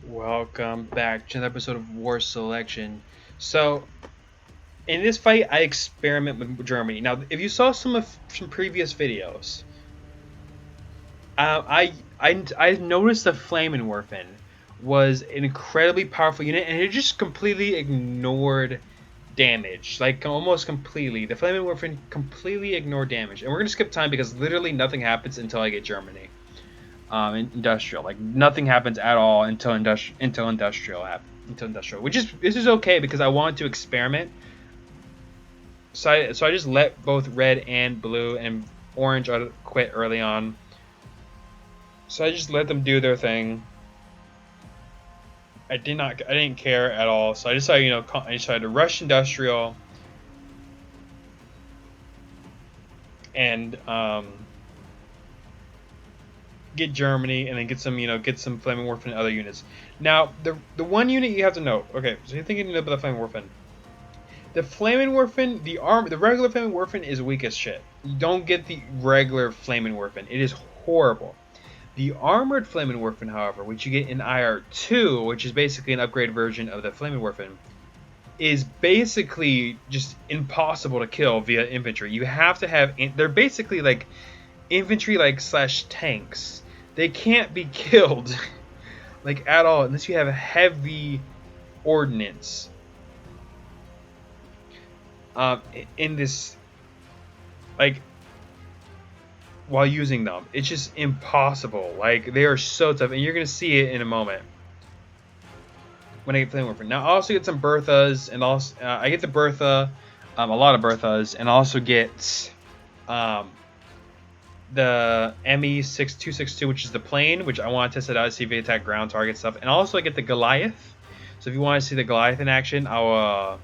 Welcome back to another episode of War Selection. So, in this fight, I experiment with Germany. Now, if you saw some previous videos, I noticed the Flammenwerfen was an incredibly powerful unit, and it just completely ignored damage, like almost completely. The Flammenwerfen completely ignored damage, and we're gonna skip time because literally nothing happens until I get Germany. Industrial. Like nothing happens at all until industrial, which is this is okay because I want to experiment. So I just let both red and blue and orange quit early on. So I just let them do their thing. I didn't care at all. So I decided, I decided to rush industrial and get Germany, and then get some Flaming Warfare and other units. Now, the one unit you have to know. Okay, so you're thinking about the Flaming Warfare. The Flaming Warfare, the regular Flaming Warfare is weak as shit. You don't get the regular Flaming Warfare. It is horrible. The armored Flaming Warfare, however, which you get in IR2, which is basically an upgraded version of the Flaming Warfare, is basically just impossible to kill via infantry. You have to have they're basically like infantry like slash tanks. They can't be killed like at all unless you have a heavy ordnance in this, like, while using them. It's just impossible. Like, they are so tough, and you're gonna see it in a moment when I get Flame Warfare. Now I also get some Berthas, and also I get the Bertha, a lot of Berthas, and I also get the ME6262, which is the plane, which I want to test it out to see if they attack ground target stuff. And also I get the Goliath. So if you want to see the Goliath in action, I'll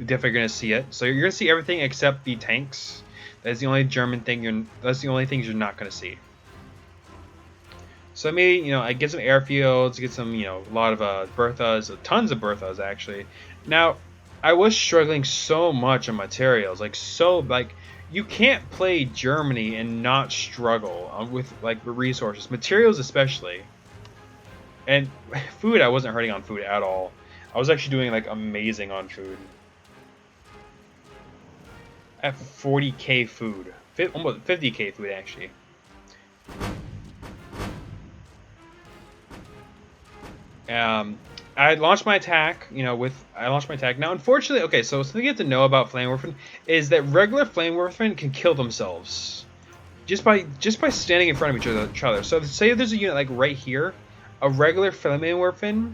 definitely gonna see it. So you're gonna see everything except the tanks. That's the only German thing that's the only things you're not gonna see. So I made, I get some airfields, get some, a lot of Berthas, tons of Berthas actually. Now, I was struggling so much on materials, like you can't play Germany and not struggle with like resources, materials especially, and food. I wasn't hurting on food at all. I was actually doing like amazing on food. I have 40k food, almost 50k food actually. I launched my attack, I launched my attack. Now, unfortunately, okay, so something you have to know about Flame Warfare is that regular Flame Warfare can kill themselves just by standing in front of each other. So say there's a unit like right here, a regular Flame Warfare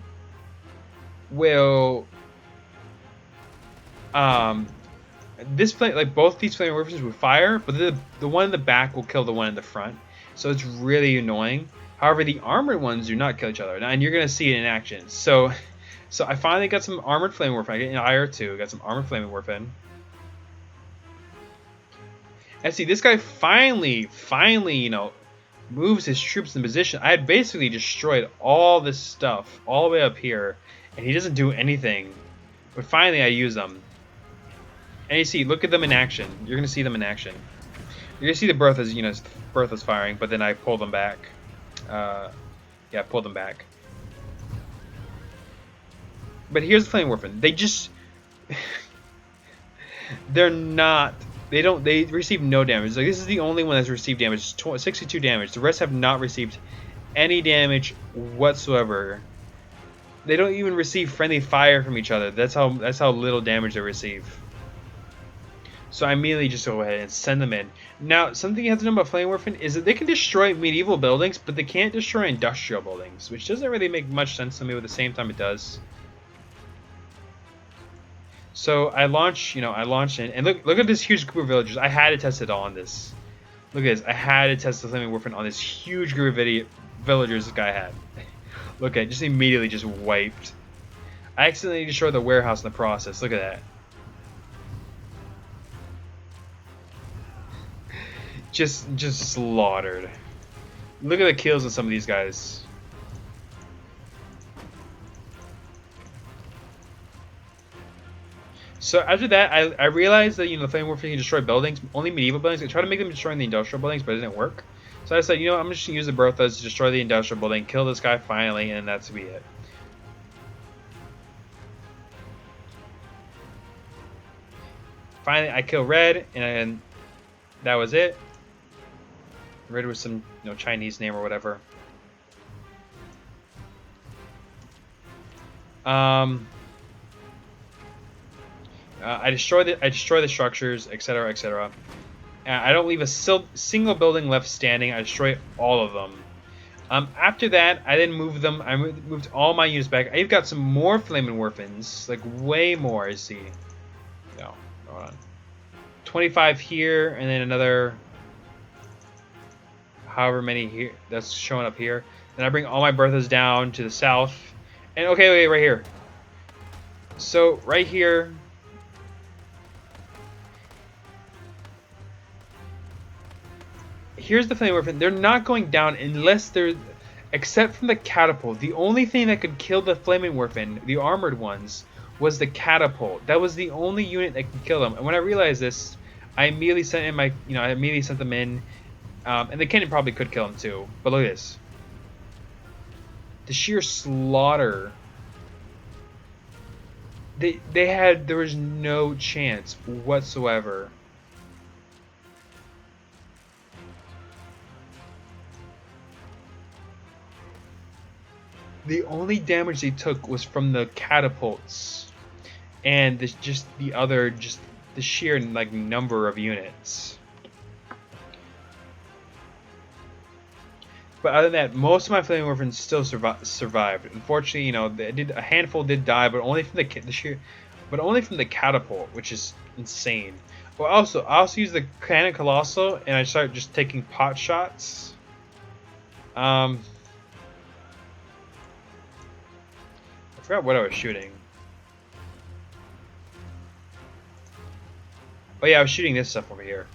will both these Flame Warfare will fire, but the one in the back will kill the one in the front. So it's really annoying. However, the armored ones do not kill each other, and you're gonna see it in action. So I finally got some armored Flame Warfare. I get in IR2, got some armored Flame Warfare. And see, this guy finally, moves his troops in position. I had basically destroyed all this stuff all the way up here, and he doesn't do anything. But finally, I use them. And you see, look at them in action. You're gonna see them in action. You're gonna see the Berthas, Berthas firing, but then I pull them back. Yeah, pull them back. But here's the Flame Warfare. They just they receive no damage. Like, this is the only one that's received damage. 62 damage. The rest have not received any damage whatsoever. They don't even receive friendly fire from each other. That's how little damage they receive. So I immediately just go ahead and send them in. Now, something you have to know about Flame Warfare is that they can destroy medieval buildings, but they can't destroy industrial buildings, which doesn't really make much sense to me, but at the same time it does. So I launch in, and look at this huge group of villagers. I had to test it all on this. Look at this. I had to test the Flame Warfare on this huge group of villagers this guy had. Look at it, just immediately just wiped. I accidentally destroyed the warehouse in the process. Look at that. Just slaughtered. Look at the kills on some of these guys. So after that, I realized that Flame Warfare can destroy buildings, only medieval buildings. I tried to make them destroying the industrial buildings, but it didn't work. So I said, I'm just gonna use the Berthas to destroy the industrial building, kill this guy finally, and that's to be it. finally I kill Red, and that was it. Red was some Chinese name or whatever. I destroy the structures, etc., etc. I don't leave a single building left standing. I destroy all of them. After that, I then moved them. I moved all my units back. I've got some more Flaming Werfens, like way more. I see. No, hold on. 25 here, and then another, however many here that's showing up here. Then I bring all my Berthas down to the south, and okay, wait, right here. So right here. Here's the Flame Werfen. They're not going down unless they're, except from the catapult. The only thing that could kill the Flaming Werfen, the armored ones, was the catapult. That was the only unit that could kill them. And when I realized this, I immediately sent in my, I immediately sent them in. And the cannon probably could kill them too. But look at this. The sheer slaughter. There was no chance whatsoever. The only damage they took was from the catapults, and the sheer like number of units. But other than that, most of my Flaming Werfens still survived. Unfortunately, a handful did die, but only from the catapult, which is insane. Well, I also use the Cannon Colossal, and I start just taking pot shots. I forgot what I was shooting. Oh yeah, I was shooting this stuff over here.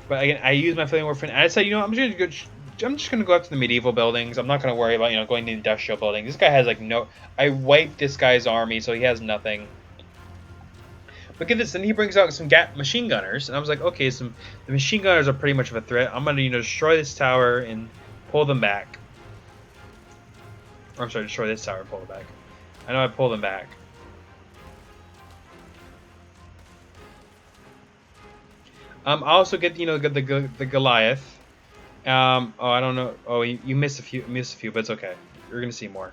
But again, I use my Flaming Werfen, and I said, I'm just gonna go up to the medieval buildings. I'm not gonna worry about going to the industrial buildings. This guy has like no. I wiped this guy's army, so he has nothing. But get this, then he brings out some machine gunners, and I was like, okay, the machine gunners are pretty much of a threat. I'm gonna destroy this tower and pull them back. Or I'm sorry, destroy this tower and pull them back. I know I pull them back. I also get the Goliath. Oh, I don't know. Oh, you missed a few, but it's okay. You're gonna see more.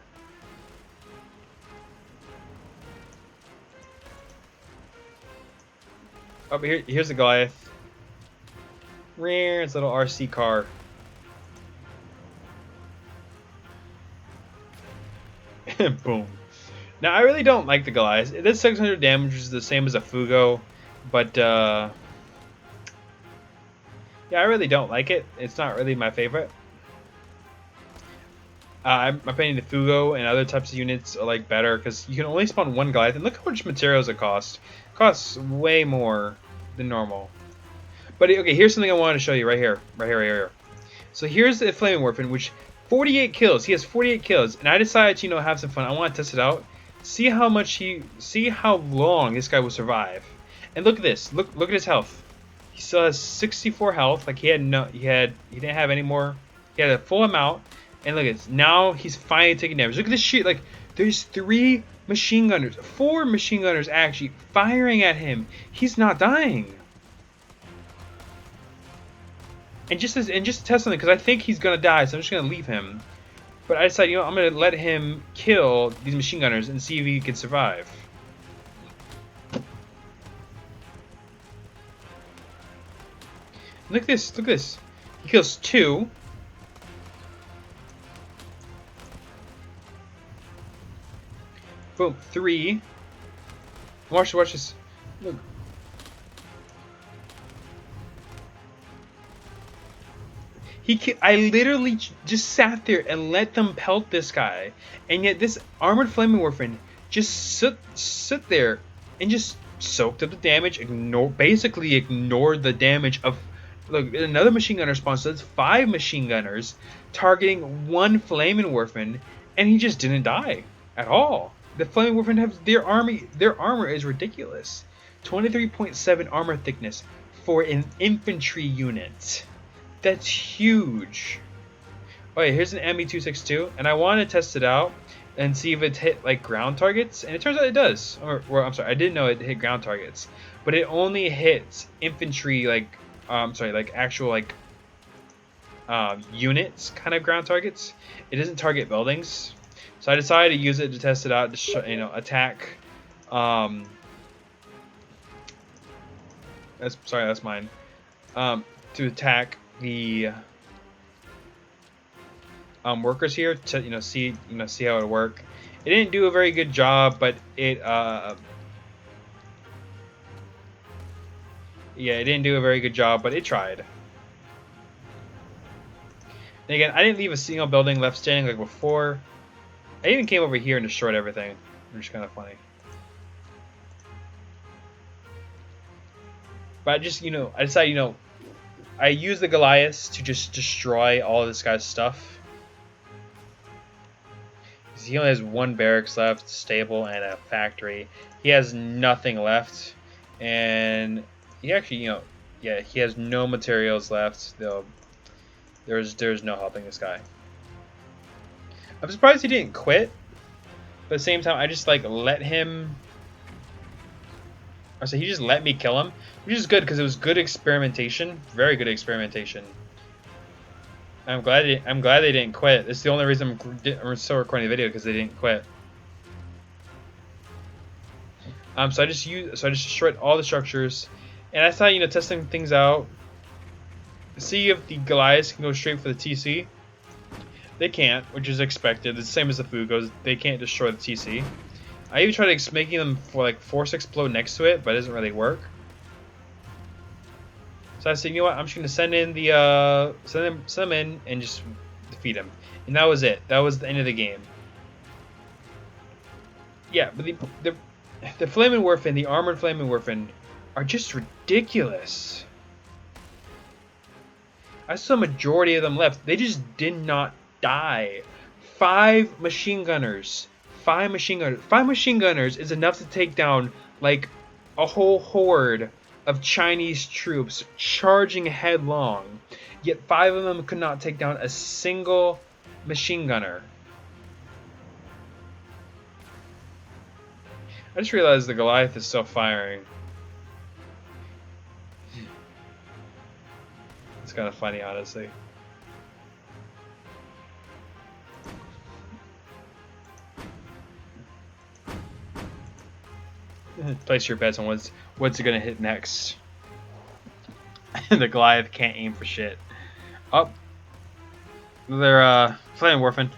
Oh, but here's the Goliath. It's a little RC car. Boom. Now, I really don't like the Goliath. It does 600 damage, which is the same as a Fugo, but yeah, I really don't like it. It's not really my favorite. I'm opinion the Fugo and other types of units are like better because you can only spawn one Goliath, and look how much materials it costs. It costs way more than normal. But okay, here's something I wanted to show you right here. So here's the Flaming Werfen, which 48 kills. He has 48 kills, and I decided to have some fun. I want to test it out. See how long this guy will survive. And look at this. Look at his health. He still has 64 health. Like he didn't have any more. He had a full amount. And look at this. Now he's finally taking damage. Look at this shit. Like there's 4 machine gunners actually firing at him. He's not dying. And just to test something, because I think he's gonna die, so I'm just gonna leave him. But I decided, I'm gonna let him kill these machine gunners and see if he can survive. Look at this. He kills 2. Boom, 3. Watch this. Look. I literally just sat there and let them pelt this guy, and yet this armored Flaming Werfen just sit there and just soaked up the damage, basically ignored the damage of. Look, another machine gunner spawns, so that's 5 machine gunners targeting 1 Flaming Werfen, and he just didn't die at all. The Flaming Werfen have their armor is ridiculous. 23.7 armor thickness for an infantry unit. That's huge. Okay, here's an ME262, and I want to test it out. and see if it hit like ground targets, and it turns out it does. Or I'm sorry, I didn't know it hit ground targets, but it only hits infantry, like sorry, like actual like units kind of ground targets. It doesn't target buildings, so I decided to use it to test it out to attack. That's mine. To attack the workers here to see how it work. It didn't do a very good job, but it didn't do a very good job, but it tried. And again, I didn't leave a single building left standing like before. I even came over here and destroyed everything, which is kind of funny. But I decided, I used the Goliaths to just destroy all of this guy's stuff. He only has one barracks left, stable, and a factory. He has nothing left, and he actually, he has no materials left. Though there's no helping this guy. I'm surprised he didn't quit, but at the same time, I just let him. So he just let me kill him, which is good because it was good experimentation, very good experimentation. I'm glad they didn't quit. It's the only reason I'm still recording the video, because they didn't quit. So I just destroyed all the structures, and I thought testing things out, see if the Goliaths can go straight for the TC. They can't, which is expected. It's the same as the Fugos. They can't destroy the TC. I even tried making them force explode next to it, but it doesn't really work. So I said, you know what? I'm just gonna send in the send them in and just defeat him, and that was it. That was the end of the game. Yeah, but the Flaming Werfen, the armored Flaming Werfen, are just ridiculous. I saw a majority of them left. They just did not die. 5 machine gunners. 5 machine gunners. 5 machine gunners is enough to take down like a whole horde of Chinese troops charging headlong, yet 5 of them could not take down a single machine gunner. I just realized the Goliath is still firing. It's kind of funny, honestly. Place your bets on what's it gonna hit next. The Goliath can't aim for shit. Oh, they're Flaming Werfen.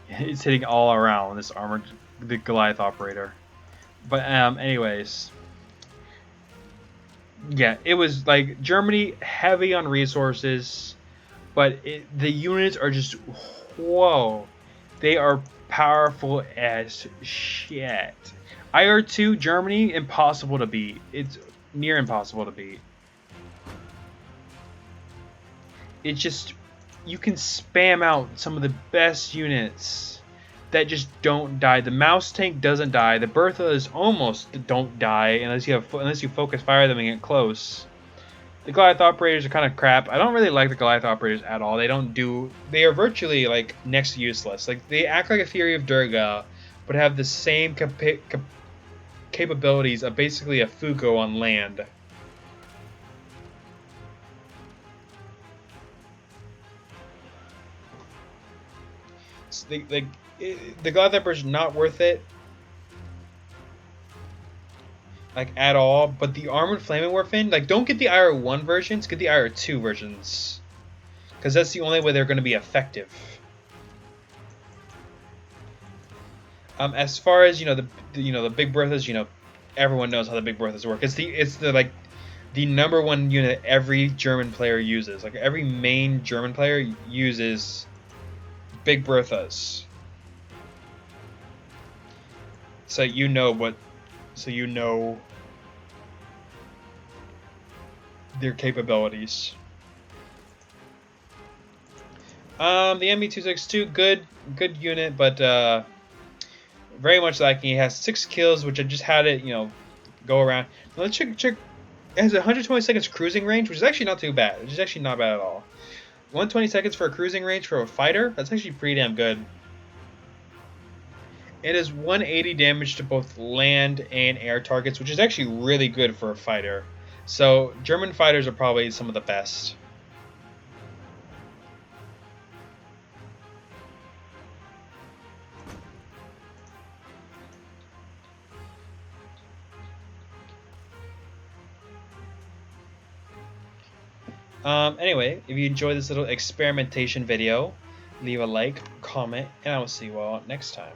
It's hitting all around this the Goliath operator. But anyways, yeah, it was like Germany heavy on resources, but the units are just whoa, they are powerful as shit. IR2 Germany, impossible to beat. It's near impossible to beat. It's just, you can spam out some of the best units that just don't die. The mouse tank doesn't die. The Berthas almost don't die unless you focus fire them and get close. The Goliath operators are kind of crap. I don't really like the Goliath operators at all. They are virtually like next to useless. Like they act like a Fury of Durga, but have the same capabilities of basically a Fugo on land. So the Goliath Emperor is not worth it, like at all. But the armored Flaming Werfen, like, don't get the IR1 versions, get the IR2 versions, because that's the only way they're going to be effective. As far as the Big Berthas, everyone knows how the Big Berthas work. It's the number one unit every German player uses. Like every main German player uses Big Berthas. So you know their capabilities. The MB262, good unit, but very much lacking. It has 6 kills, which I just had it, go around. Now let's check. It has 120 seconds cruising range, which is actually not too bad. Which is actually not bad at all. 120 seconds for a cruising range for a fighter? That's actually pretty damn good. It is 180 damage to both land and air targets, which is actually really good for a fighter. So German fighters are probably some of the best. Anyway, if you enjoyed this little experimentation video, leave a like, comment, and I will see you all next time.